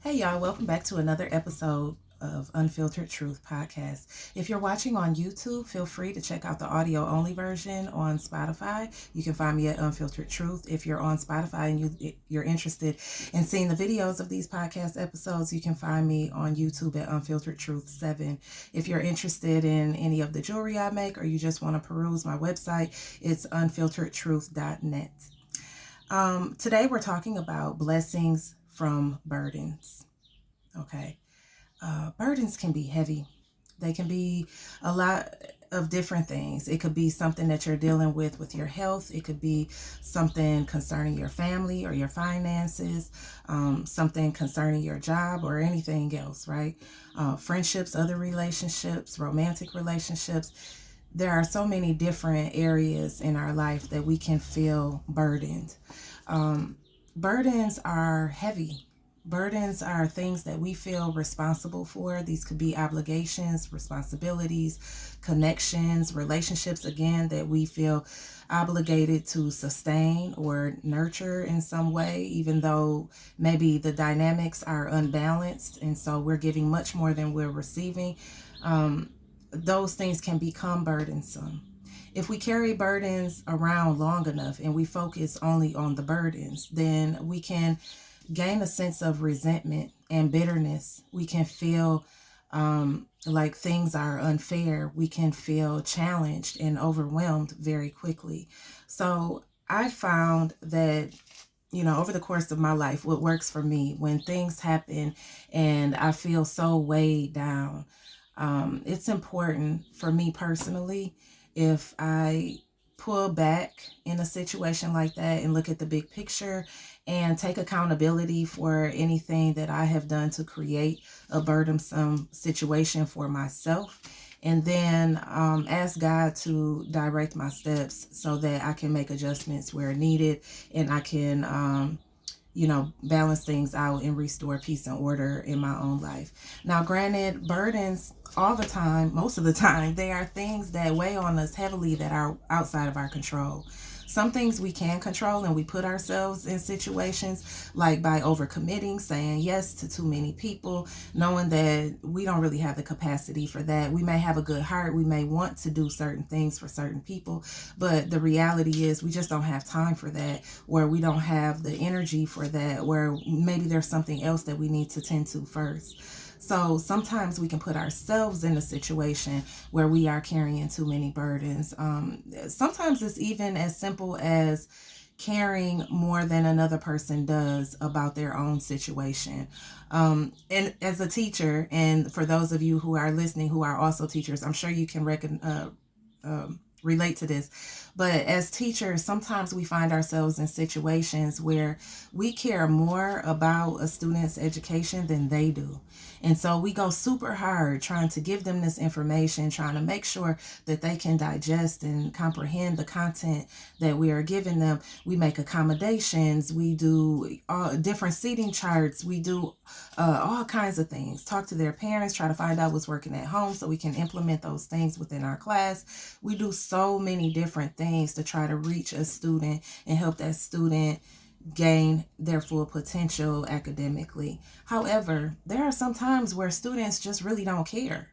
Hey y'all, welcome back to another episode of Unfiltered Truth Podcast. If you're watching on YouTube, feel free to check out the audio only version on Spotify. You can find me at Unfiltered Truth. If you're on Spotify and you're interested in seeing the videos of these podcast episodes, you can find me on YouTube at Unfiltered Truth 7. If you're interested in any of the jewelry I make or you just want to peruse my website, it's unfilteredtruth.net. Today we're talking about blessings from burdens. Okay. Burdens can be heavy. They can be a lot of different things. It could be something that you're dealing with your health. It could be something concerning your family or your finances, something concerning your job or anything else, right? Friendships, other relationships, romantic relationships. There are so many different areas in our life that we can feel burdened. Burdens are heavy. Burdens are things that we feel responsible for. These could be obligations, responsibilities, connections, relationships, again, that we feel obligated to sustain or nurture in some way, even though maybe the dynamics are unbalanced. And so we're giving much more than we're receiving. Those things can become burdensome. If we carry burdens around long enough and we focus only on the burdens, then we can gain a sense of resentment and bitterness. We can feel like things are unfair. We can feel challenged and overwhelmed very quickly. So I found that over the course of my life, what works for me when things happen and I feel so weighed down, it's important for me personally if I pull back in a situation like that and look at the big picture and take accountability for anything that I have done to create a burdensome situation for myself. And then ask God to direct my steps so that I can make adjustments where needed and I can balance things out and restore peace and order in my own life. Now, granted, burdens all the time, most of the time, they are things that weigh on us heavily that are outside of our control. Some things we can control and we put ourselves in situations like by overcommitting, saying yes to too many people, knowing that we don't really have the capacity for that. We may have a good heart. We may want to do certain things for certain people, but the reality is we just don't have time for that, or we don't have the energy for that, where maybe there's something else that we need to tend to first. So sometimes we can put ourselves in a situation where we are carrying too many burdens. Sometimes it's even as simple as caring more than another person does about their own situation. And as a teacher, and for those of you who are listening who are also teachers, I'm sure you can relate to this. But as teachers, sometimes we find ourselves in situations where we care more about a student's education than they do. And so we go super hard trying to give them this information, trying to make sure that they can digest and comprehend the content that we are giving them. We make accommodations. We do different seating charts. We do all kinds of things. Talk to their parents, try to find out what's working at home so we can implement those things within our class. We do so many different things to try to reach a student and help that student gain their full potential academically. However, there are some times where students just really don't care.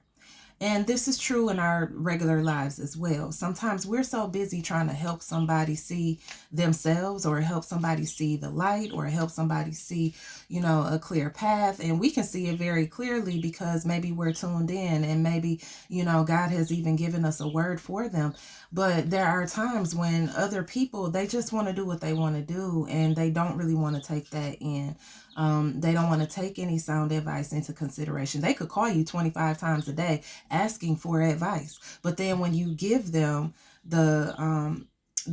And this is true in our regular lives as well. Sometimes we're so busy trying to help somebody see themselves or help somebody see the light or help somebody see, a clear path. And we can see it very clearly because maybe we're tuned in and maybe, God has even given us a word for them. But there are times when other people, they just want to do what they want to do and they don't really want to take that in. They don't want to take any sound advice into consideration. They could call you 25 times a day asking for advice, but then when you give them the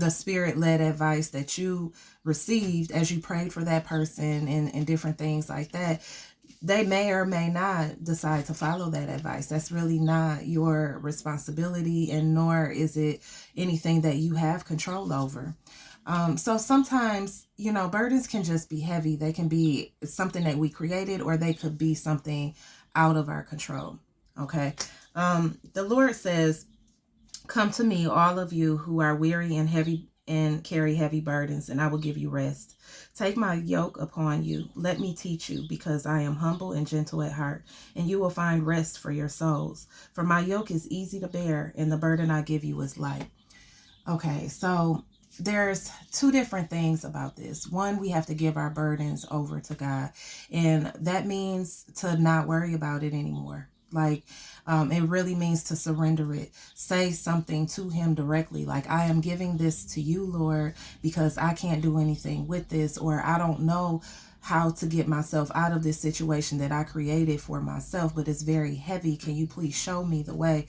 spirit-led advice that you received as you prayed for that person and different things like that, they may or may not decide to follow that advice. That's really not your responsibility, and nor is it anything that you have control over. So sometimes, burdens can just be heavy. They can be something that we created, or they could be something out of our control. Okay. The Lord says, "Come to me, all of you who are weary and heavy and carry heavy burdens, and I will give you rest. Take my yoke upon you. Let me teach you, because I am humble and gentle at heart, and you will find rest for your souls. For my yoke is easy to bear, and the burden I give you is light. Okay, so there's two different things about this. One, we have to give our burdens over to God, and that means to not worry about it anymore. Like, it really means to surrender it. Say something to him directly, like, I am giving this to you, Lord, because I can't do anything with this, or I don't know how to get myself out of this situation that I created for myself, but it's very heavy. Can you please show me the way?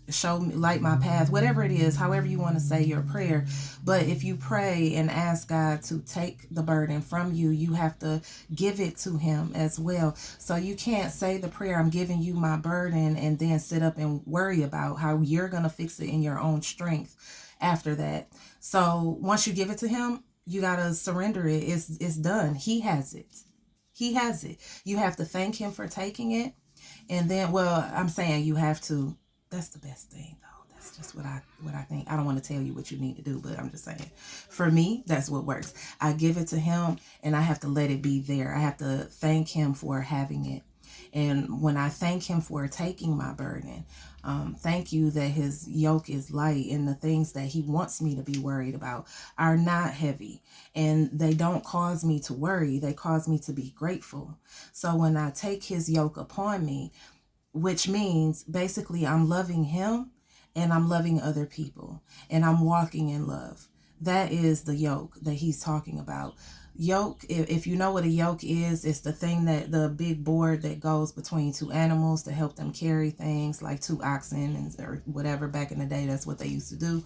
Show me, light my path, whatever it is, however you want to say your prayer. But if you pray and ask God to take the burden from you, you have to give it to him as well. So you can't say the prayer, I'm giving you my burden, and then sit up and worry about how you're going to fix it in your own strength after that. So once you give it to him, you got to surrender it. It's done. He has it. He has it. You have to thank him for taking it. And then, well, I'm saying you have to. That's the best thing, though. That's just what I think. I don't want to tell you what you need to do, but I'm just saying, for me, that's what works. I give it to him, and I have to let it be there. I have to thank him for having it. And when I thank him for taking my burden, thank you that his yoke is light, and the things that he wants me to be worried about are not heavy, and they don't cause me to worry. They cause me to be grateful. So when I take his yoke upon me, which means basically I'm loving him and I'm loving other people and I'm walking in love. That is the yoke that he's talking about. Yoke, if you know what a yoke is, it's the thing that the big board that goes between two animals to help them carry things, like two oxen and or whatever. Back in the day, that's what they used to do.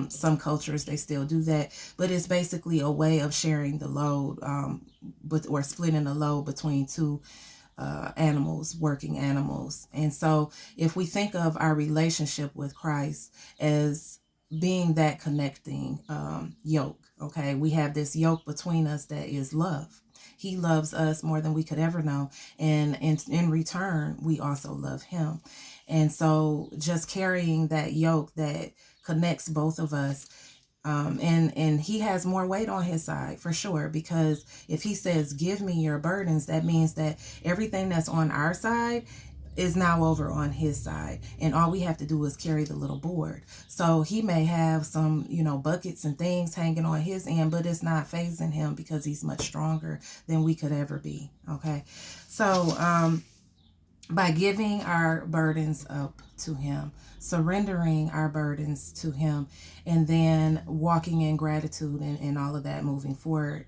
Some cultures, they still do that, but it's basically a way of sharing the load, or splitting the load between two animals, working animals. And so if we think of our relationship with Christ as being that connecting yoke, okay, we have this yoke between us that is love. He loves us more than we could ever know, and in return we also love him. And so just carrying that yoke that connects both of us, and he has more weight on his side for sure, because if he says, give me your burdens, that means that everything that's on our side is now over on his side. And all we have to do is carry the little board. So he may have some, buckets and things hanging on his end, but it's not phasing him because he's much stronger than we could ever be. Okay. So, by giving our burdens up to him, surrendering our burdens to him, and then walking in gratitude and all of that, moving forward,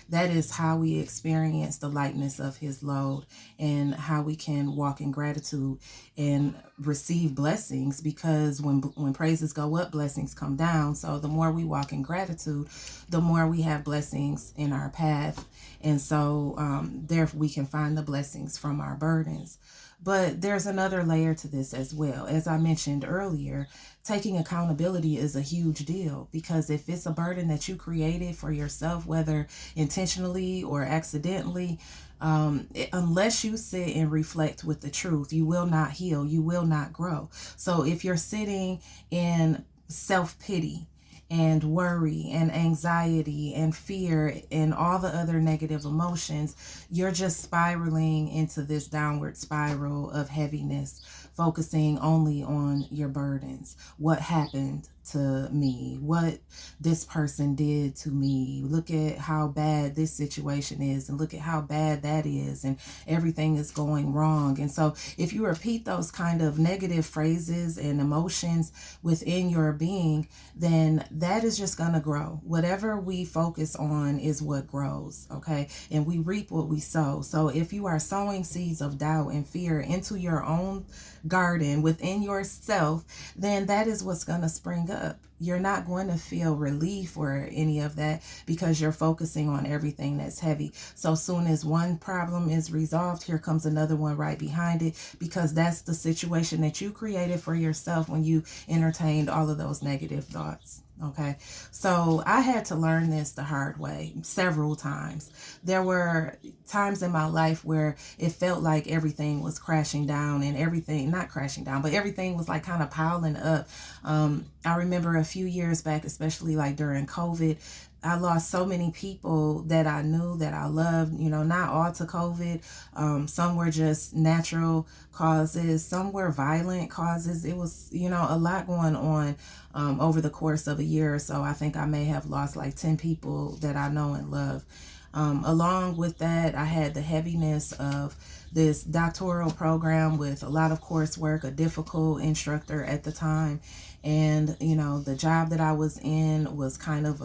that is how we experience the lightness of his load, and how we can walk in gratitude and receive blessings, because when praises go up, blessings come down. So the more we walk in gratitude, the more we have blessings in our path. And so there we can find the blessings from our burdens. But there's another layer to this as well. As I mentioned earlier, taking accountability is a huge deal, because if it's a burden that you created for yourself, whether intentionally or accidentally, unless you sit and reflect with the truth, you will not heal, you will not grow. So if you're sitting in self-pity and worry and anxiety and fear and all the other negative emotions, you're just spiraling into this downward spiral of heaviness, focusing only on your burdens. What happened to me? What this person did to me? Look at how bad this situation is, and look at how bad that is, and everything is going wrong. And so if you repeat those kind of negative phrases and emotions within your being, then that is just going to grow. Whatever we focus on is what grows, okay? And we reap what we sow. So if you are sowing seeds of doubt and fear into your own garden within yourself, then that is what's going to spring up. You're not going to feel relief or any of that, because you're focusing on everything that's heavy. So soon as one problem is resolved, here comes another one right behind it, because that's the situation that you created for yourself when you entertained all of those negative thoughts. Okay. So I had to learn this the hard way several times. There were times in my life where it felt like everything was crashing down and everything, not crashing down, but everything was like kind of piling up. I remember a few years back, especially like during COVID, I lost so many people that I knew, that I loved, not all to COVID. Some were just natural causes, some were violent causes. It was, a lot going on over the course of a year or so. I think I may have lost like 10 people that I know and love. Along with that, I had the heaviness of this doctoral program with a lot of coursework, a difficult instructor at the time. And, the job that I was in was kind of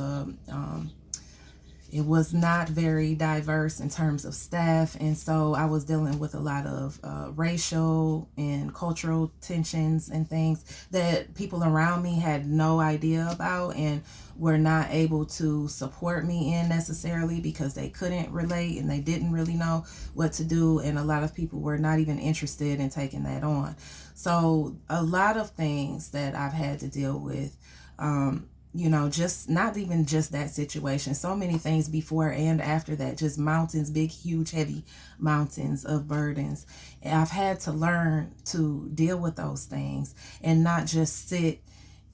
it was not very diverse in terms of staff. And so I was dealing with a lot of racial and cultural tensions and things that people around me had no idea about and were not able to support me in necessarily because they couldn't relate and they didn't really know what to do. And a lot of people were not even interested in taking that on. So a lot of things that I've had to deal with, just not even just that situation, so many things before and after that, just mountains, big, huge, heavy mountains of burdens. And I've had to learn to deal with those things and not just sit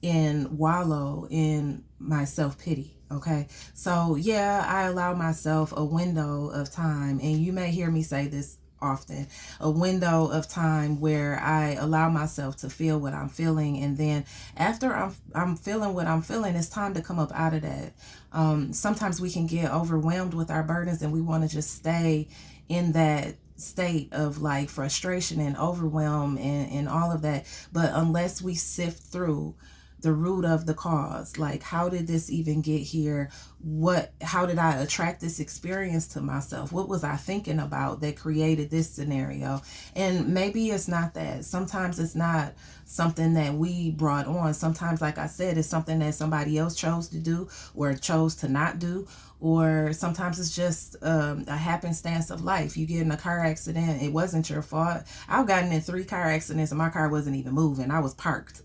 and wallow in my self-pity. Okay. So yeah, I allow myself a window of time, and you may hear me say this often, a window of time where I allow myself to feel what I'm feeling, and then after I'm feeling what I'm feeling, it's time to come up out of that. Sometimes we can get overwhelmed with our burdens and we want to just stay in that state of like frustration and overwhelm and all of that. But unless we sift through the root of the cause, like how did this even get here? How did I attract this experience to myself? What was I thinking about that created this scenario? And maybe it's not that. Sometimes it's not something that we brought on. Sometimes, like I said, it's something that somebody else chose to do or chose to not do. Or sometimes it's just a happenstance of life. You get in a car accident, it wasn't your fault. I've gotten in 3 car accidents and my car wasn't even moving. I was parked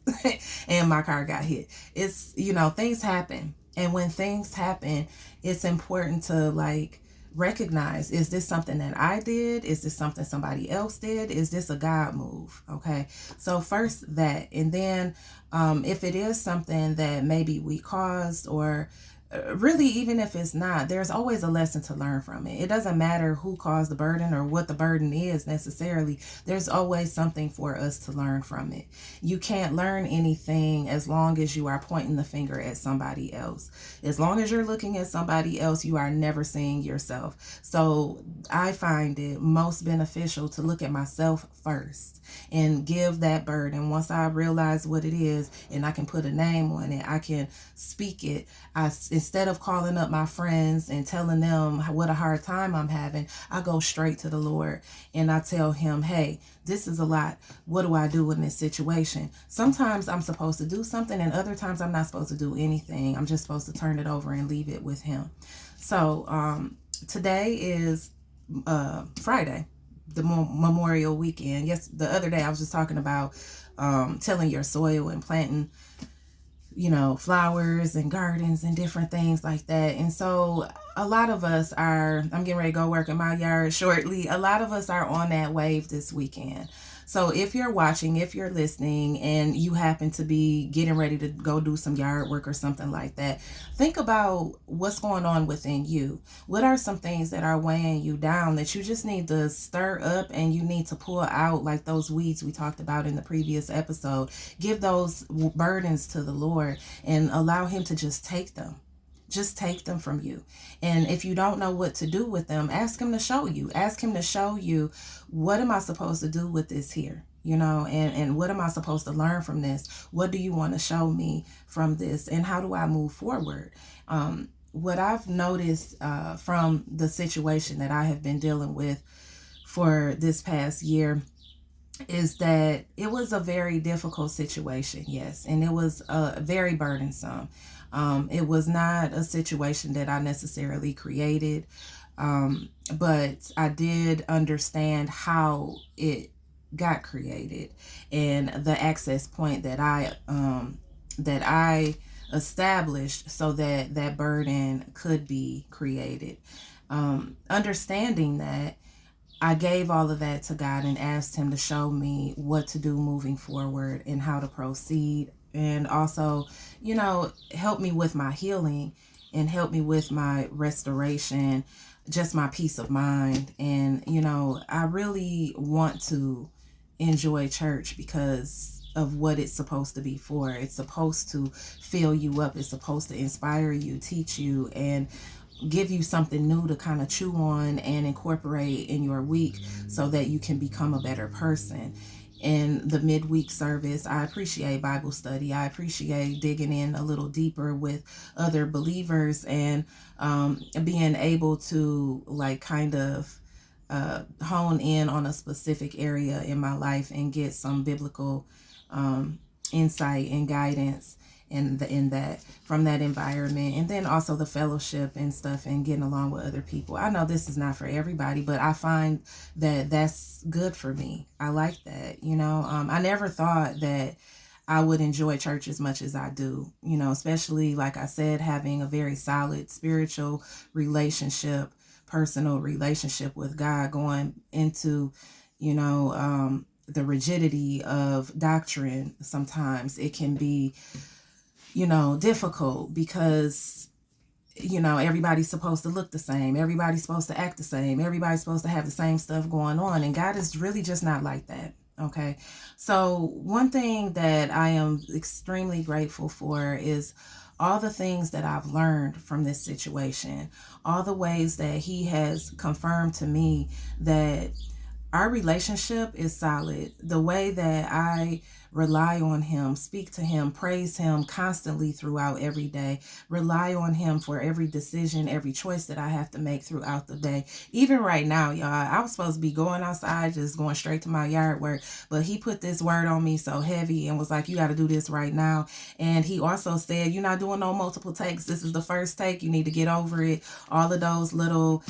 and my car got hit. It's, things happen. And when things happen, it's important to like recognize, is this something that I did? Is this something somebody else did? Is this a God move? Okay. So first that, and then if it is something that maybe we caused, or really, even if it's not, there's always a lesson to learn from it. It doesn't matter who caused the burden or what the burden is necessarily. There's always something for us to learn from it. You can't learn anything as long as you are pointing the finger at somebody else. As long as you're looking at somebody else, you are never seeing yourself. So I find it most beneficial to look at myself first and give that burden. Once I realize what it is and I can put a name on it, I can speak it. Instead of calling up my friends and telling them what a hard time I'm having, I go straight to the Lord and I tell him, hey, this is a lot. What do I do in this situation? Sometimes I'm supposed to do something and other times I'm not supposed to do anything. I'm just supposed to turn it over and leave it with him. So today is Friday, the Memorial weekend. Yes, the other day I was just talking about tilling your soil and planting flowers and gardens and different things like that. And so a lot of us I'm getting ready to go work in my yard shortly. A lot of us are on that wave this weekend. So if you're watching, if you're listening, and you happen to be getting ready to go do some yard work or something like that, think about what's going on within you. What are some things that are weighing you down that you just need to stir up and you need to pull out, like those weeds we talked about in the previous episode? Give those burdens to the Lord and allow him to just take them. Just take them from you. And if you don't know what to do with them, ask him to show you. Ask him to show you, what am I supposed to do with this here? And what am I supposed to learn from this? What do you want to show me from this? And how do I move forward? What I've noticed from the situation that I have been dealing with for this past year is that it was a very difficult situation, yes, and it was very burdensome. It was not a situation that I necessarily created, but I did understand how it got created and the access point that I established so that that burden could be created. Understanding that, I gave all of that to God and asked Him to show me what to do moving forward and how to proceed. And also, help me with my healing and help me with my restoration, just my peace of mind. And, I really want to enjoy church because of what it's supposed to be for. It's supposed to fill you up, it's supposed to inspire you, teach you, and give you something new to kind of chew on and incorporate in your week so that you can become a better person. In the midweek service, I appreciate Bible study. I appreciate digging in a little deeper with other believers and being able to kind of hone in on a specific area in my life and get some biblical insight and guidance in that from that environment, and then also the fellowship and stuff and getting along with other people. I know this is not for everybody, but I find that that's good for me. I like that. I never thought that I would enjoy church as much as I do, especially, like I said, having a very solid spiritual relationship, personal relationship with God, going into, the rigidity of doctrine. Sometimes it can be, difficult because, everybody's supposed to look the same. Everybody's supposed to act the same. Everybody's supposed to have the same stuff going on. And God is really just not like that. Okay. So one thing that I am extremely grateful for is all the things that I've learned from this situation, all the ways that He has confirmed to me that our relationship is solid. The way that I rely on Him, speak to Him, praise Him constantly throughout every day, rely on Him for every decision, every choice that I have to make throughout the day. Even right now, y'all, I was supposed to be going outside, just going straight to my yard work, but He put this word on me so heavy and was like, you got to do this right now. And He also said, you're not doing no multiple takes. This is the first take. You need to get over it. All of those little,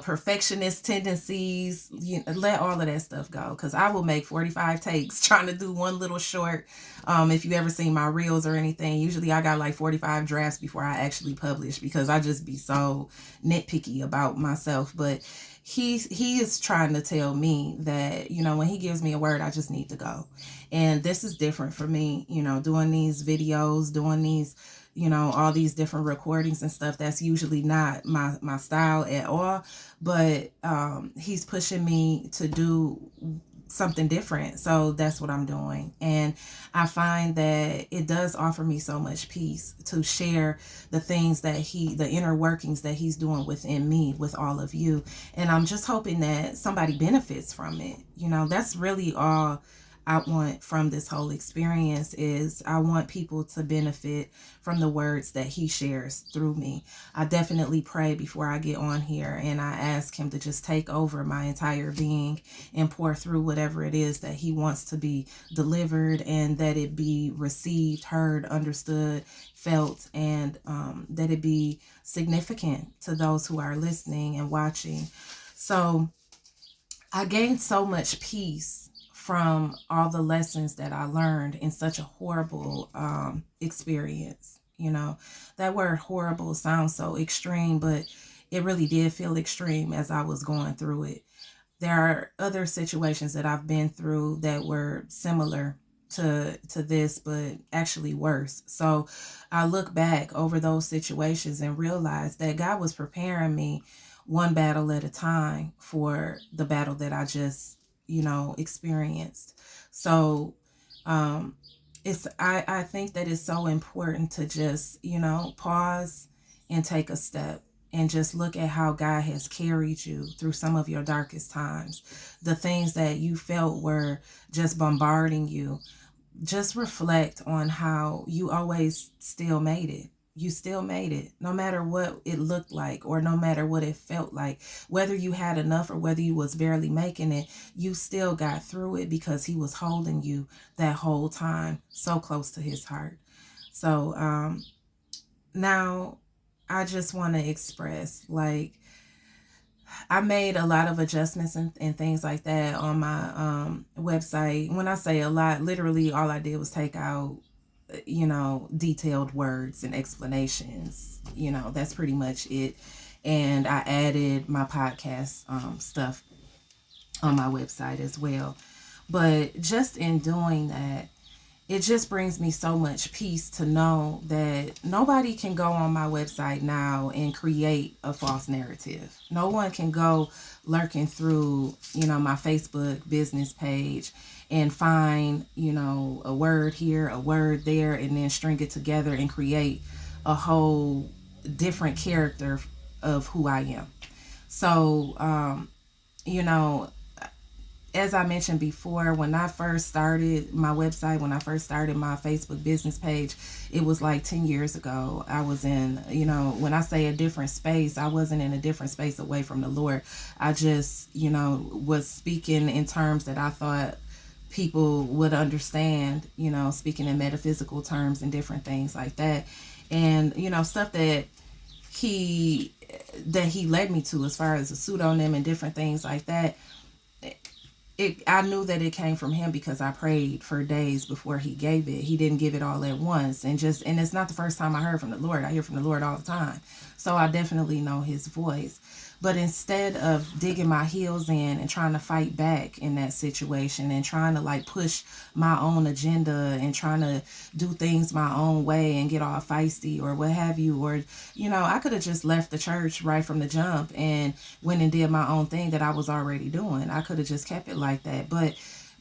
perfectionist tendencies, let all of that stuff go. Because I will make 45 takes trying to do one little short. If you ever seen my reels or anything, usually I got like 45 drafts before I actually publish because I just be so nitpicky about myself. But he is trying to tell me that, when He gives me a word, I just need to go. And this is different for me, doing these videos, doing these all these different recordings and stuff. That's usually not my style at all, but He's pushing me to do something different, so that's what I'm doing. And I find that it does offer me so much peace to share the things that the inner workings that He's doing within me with all of you. And I'm just hoping that somebody benefits from it. That's really all I want from this whole experience. Is I want people to benefit from the words that He shares through me. I definitely pray before I get on here and I ask Him to just take over my entire being and pour through whatever it is that He wants to be delivered, and that it be received, heard, understood, felt, and that it be significant to those who are listening and watching. So I gained so much peace from all the lessons that I learned in such a horrible experience. That word horrible sounds so extreme, but it really did feel extreme as I was going through it. There are other situations that I've been through that were similar to this, but actually worse. So I look back over those situations and realize that God was preparing me one battle at a time for the battle that I just experienced. So I think that it's so important to just pause and take a step and just look at how God has carried you through some of your darkest times, the things that you felt were just bombarding you. Just reflect on how you always still made it. You still made it, no matter what it looked like or no matter what it felt like. Whether you had enough or whether you was barely making it, you still got through it because He was holding you that whole time so close to His heart. So now I just want to express, I made a lot of adjustments and things like that on my website. When I say a lot, literally all I did was take out detailed words and explanations. That's pretty much it. And I added my podcast stuff on my website as well. But just in doing that, it just brings me so much peace to know that nobody can go on my website now and create a false narrative. No one can go lurking through, my Facebook business page and find, a word here, a word there, and then string it together and create a whole different character of who I am. So, you know, as I mentioned before, when I first started my website, when I first started my Facebook business page, it was like 10 years ago. I was in, when I say a different space, I wasn't in a different space away from the Lord. I just, was speaking in terms that I thought people would understand, speaking in metaphysical terms and different things like that. And, stuff he that he led me to as far as a pseudonym and different things like that. I knew that it came from him because I prayed for days before he gave it. He didn't give it all at once. And it's not the first time I heard from the Lord. I hear from the Lord all the time. So I definitely know his voice. But instead of digging my heels in and trying to fight back in that situation and trying to like push my own agenda and trying to do things my own way and get all feisty or what have you, or, I could have just left the church right from the jump and went and did my own thing that I was already doing. I could have just kept it like that. But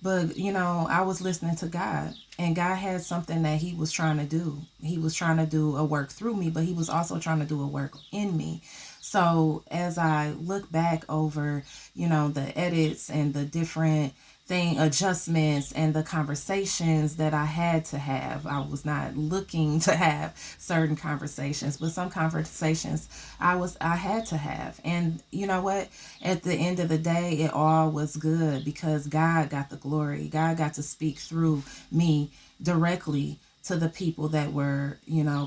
I was listening to God, and God had something that he was trying to do. He was trying to do a work through me, but he was also trying to do a work in me. So as I look back over, the edits and the different adjustments and the conversations that I had to have, I was not looking to have certain conversations, but some conversations I had to have. And you know what? At the end of the day, it all was good because God got the glory. God got to speak through me directly to the people that were,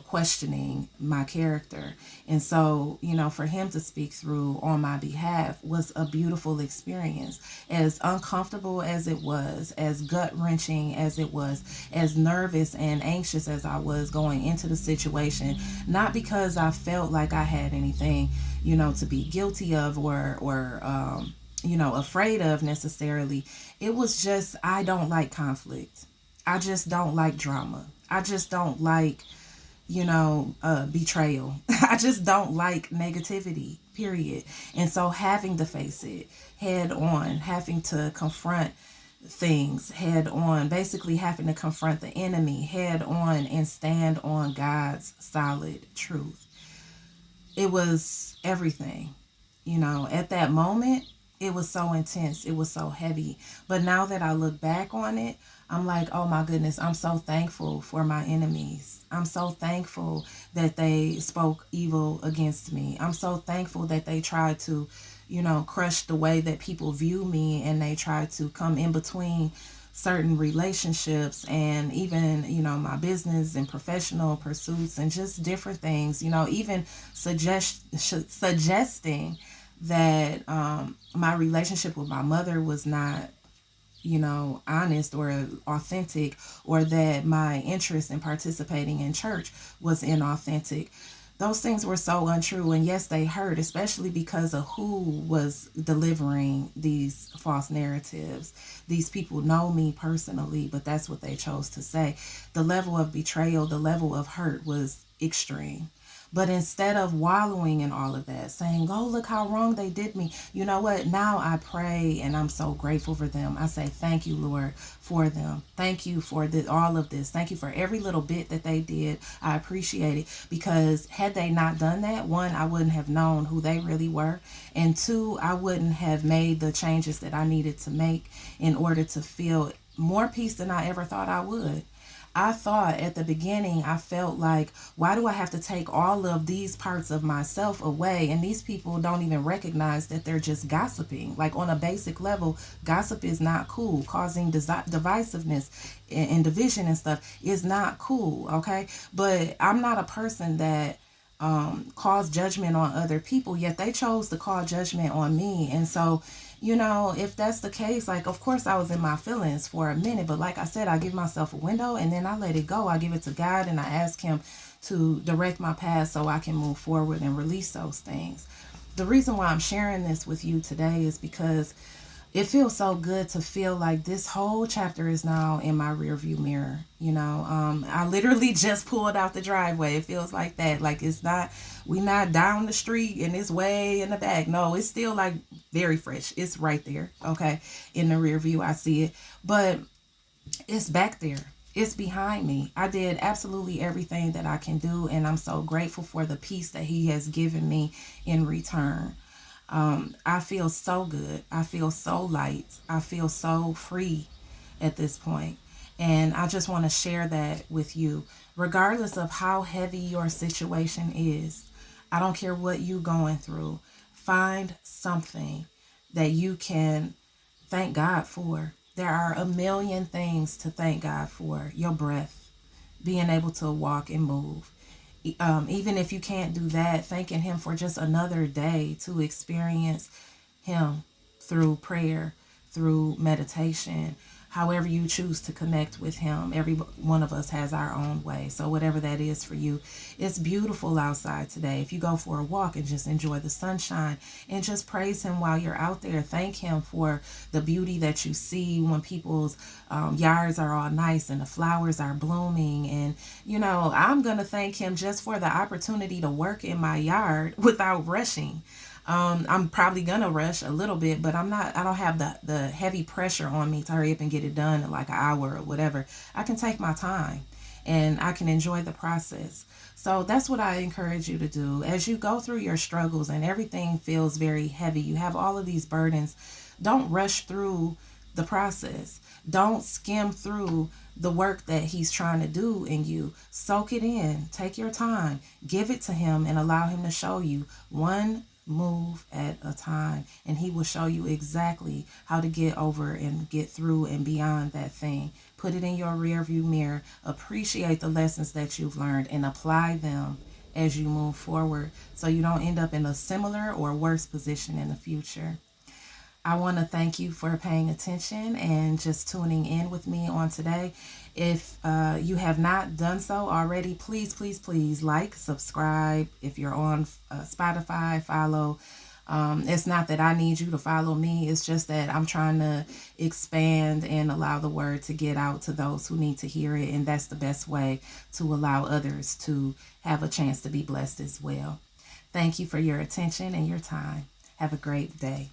questioning my character. And so, for him to speak through on my behalf was a beautiful experience. As uncomfortable as it was, as gut wrenching as it was, as nervous and anxious as I was going into the situation, not because I felt like I had anything, to be guilty of or afraid of necessarily. It was just, I don't like conflict. I just don't like drama. I just don't like, betrayal. I just don't like negativity, period. And so having to face it head on, having to confront things head on, basically having to confront the enemy head on and stand on God's solid truth. It was everything, at that moment. It was so intense. It was so heavy. But now that I look back on it, I'm like, oh my goodness, I'm so thankful for my enemies. I'm so thankful that they spoke evil against me. I'm so thankful that they tried to, crush the way that people view me, and they tried to come in between certain relationships and even, my business and professional pursuits and just different things, even suggesting that my relationship with my mother was not, honest or authentic, or that my interest in participating in church was inauthentic. Those things were so untrue, and yes, they hurt, especially because of who was delivering these false narratives. These people know me personally, but that's what they chose to say. The level of betrayal, the level of hurt was extreme. But instead of wallowing in all of that, saying, oh, look how wrong they did me, you know what? Now I pray, and I'm so grateful for them. I say, thank you, Lord, for them. Thank you for all of this. Thank you for every little bit that they did. I appreciate it, because had they not done that, one, I wouldn't have known who they really were. And two, I wouldn't have made the changes that I needed to make in order to feel more peace than I ever thought I would. I thought at the beginning, I felt like, why do I have to take all of these parts of myself away? And these people don't even recognize that they're just gossiping. Like, on a basic level, gossip is not cool. Causing divisiveness and division and stuff is not cool, okay? But I'm not a person that calls judgment on other people, yet they chose to call judgment on me. And so, if that's the case, like, of course I was in my feelings for a minute, but like I said, I give myself a window and then I let it go. I give it to God and I ask Him to direct my path so I can move forward and release those things. The reason why I'm sharing this with you today is because it feels so good to feel like this whole chapter is now in my rearview mirror. I literally just pulled out the driveway. It feels like that. Like, it's not, we not down the street and it's way in the back. No, it's still like very fresh. It's right there. Okay. In the rear view, I see it, but it's back there. It's behind me. I did absolutely everything that I can do, and I'm so grateful for the peace that He has given me in return. I feel so good. I feel so light. I feel so free at this point. And I just want to share that with you. Regardless of how heavy your situation is, I don't care what you're going through, find something that you can thank God for. There are a million things to thank God for. Your breath, being able to walk and move. Even if you can't do that, thanking Him for just another day to experience Him through prayer, through meditation, however you choose to connect with Him. Every one of us has our own way. So whatever that is for you, it's beautiful outside today. If you go for a walk and just enjoy the sunshine and just praise Him while you're out there, thank Him for the beauty that you see when people's yards are all nice and the flowers are blooming. And, I'm going to thank Him just for the opportunity to work in my yard without rushing. I'm probably gonna rush a little bit, but I don't have the heavy pressure on me to hurry up and get it done in like an hour or whatever. I can take my time and I can enjoy the process. So that's what I encourage you to do as you go through your struggles and everything feels very heavy. You have all of these burdens. Don't rush through the process. Don't skim through the work that He's trying to do in you. Soak it in. Take your time. Give it to Him and allow Him to show you one move at a time, and He will show you exactly how to get over and get through and beyond that thing. Put it in your rear view mirror. Appreciate the lessons that you've learned and apply them as you move forward so you don't end up in a similar or worse position in the future. I want to thank you for paying attention and just tuning in with me on today. If you have not done so already, please, please, please like, subscribe. If you're on Spotify, follow. It's not that I need you to follow me. It's just that I'm trying to expand and allow the word to get out to those who need to hear it. And that's the best way to allow others to have a chance to be blessed as well. Thank you for your attention and your time. Have a great day.